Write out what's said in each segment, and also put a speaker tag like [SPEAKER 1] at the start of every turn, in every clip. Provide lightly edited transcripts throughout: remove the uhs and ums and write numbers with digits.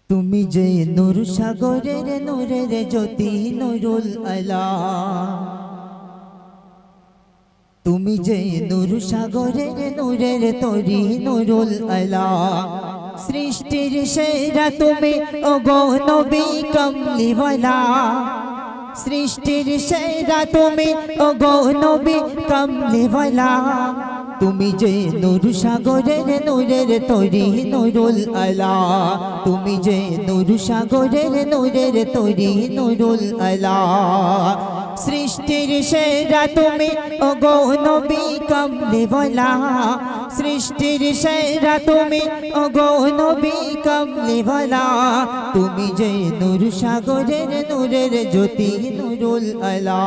[SPEAKER 1] তুমি যে নূর সাগরের নূরের জ্যোতি নুরুল আলা, তুমি যে নূর সাগরের নূরের তরি নুরুল আলা। সৃষ্টির সেরা তুমি ওগো নবী কমলিওয়ালা, সৃষ্টির সেরা তুমি ওগো নবী কমলিওয়ালা। তুমি যে নূর সাগরের নূরের তরি নুরুল আলা, তুমি যে নূর সাগরের নূরের তরি নুরুল আলা। সৃষ্টির সেরা তুমি ওগো নবী কমলিওয়ালা, সৃষ্টির সেরা তুমি ওগো নবী কমলিওয়ালা। তুমি যে নূর সাগরের নূরের জ্যোতি নুরুল আলা।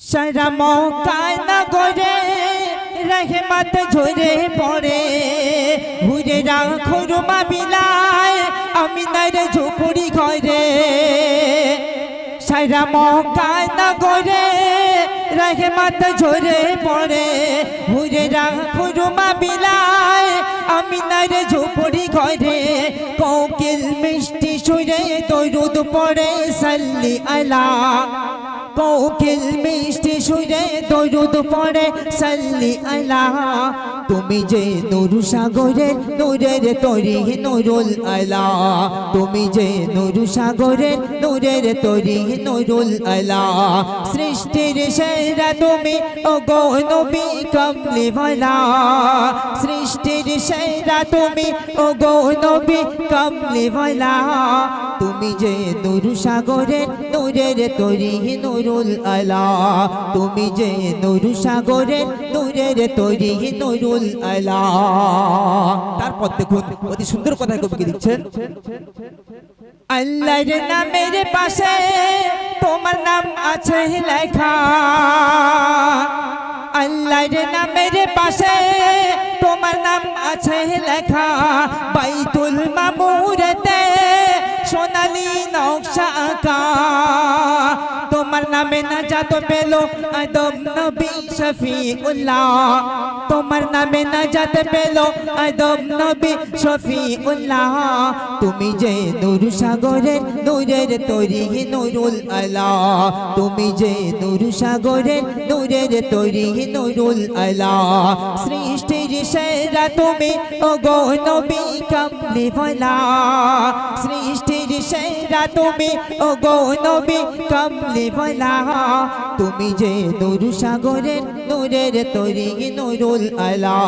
[SPEAKER 1] সারা মক্কা নগরে রহমত ঝরে পড়ে, ঘুরে রাখো রুমা বিলায় আমিনার ঝুপড়ি ঘরে। সারা মক্কা নগরে রহমত ঝরে পড়ে, ঘুরে রাখো রুমা বিলায় আমিনার ঝুপড়ি ঘরে। কোকিল মিষ্টি সুরে দরুদ পড়ে সাল্লি আলা, কোকিল মিষ্টি সুরে দরুদ পড়ে সাল্লি আলা। তুমি যে নূর সাগরের নূরের তরি নুরুল আলা, তুমি যে নূর সাগরের নূরের তরি নুরুল আলা। সৃষ্টির সেরা তুমি ওগো নবী কমলিওয়ালা, সৃষ্টির সেরা তুমি ওগো নবী কমলিওয়ালা। তুমি যে নূর সাগরের নূরের তরি নুরুল আলা, তুমি যে নূর সাগরের নূরের তরি নুরুল আলা। তারপর দেখুন অতি সুন্দর কথা কবি দিচ্ছেন। আল্লাহর নামের পাশে তোমার নাম আছে লেখা, আল্লাহর নামের পাশে তোমার নাম আছে লেখা। বাইতুল মামুরেতে সোনালী নকশা আঁকা, তোমার নামে নাজাত পেলো আদম নবী শফিউল্লাহ, তোমার নামে নাজাত পেলো আদম নবী শফিউল্লাহ। তুমি যে নূর সাগরের নূরের তরি নুরুল আলা, তুমি যে নূর সাগরের নূরের তরি নুরুল আলা। সৃষ্টির সেরা তুমি ওগো নবী কমলিওয়ালা, সৃষ্টির সেরা তুমি ওগো নবী কমলিওয়ালা। তুমি যে নূর সাগরের নূরের তরি নুরুল আলা।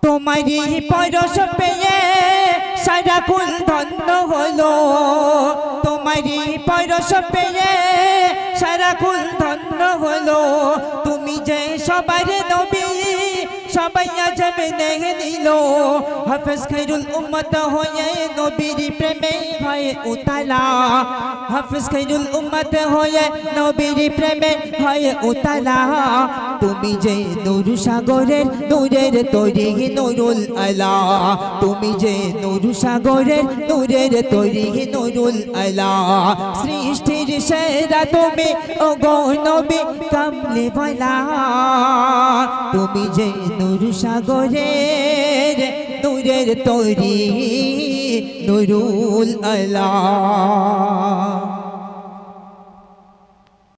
[SPEAKER 1] তোমারি পরশ পেয়ে সারা কুল ধন্য হলো, তোমারি পরশ পেয়ে সারা কুল ধন্য হলো। তুমি যে সবার নবী সবাই আজম দেখে নিল, হাফেজ খায়রুল উম্মত হয়ে নবীর প্রেমে হয় উতালা, হাফেজ খায়রুল উম্মত হয়ে নবীর প্রেমে হয় উতালা। তুমি যে নূর সাগরের নূরের তরি নুরুল আলা, তুমি যে নূর সাগরের নূরের তরি নুরুল আলা। সৃষ্টির সেরা তুমি ওগো নবী কমলিওয়ালা, তুমি যে নূর সাগরের নূরের তরি নুরুল আলা।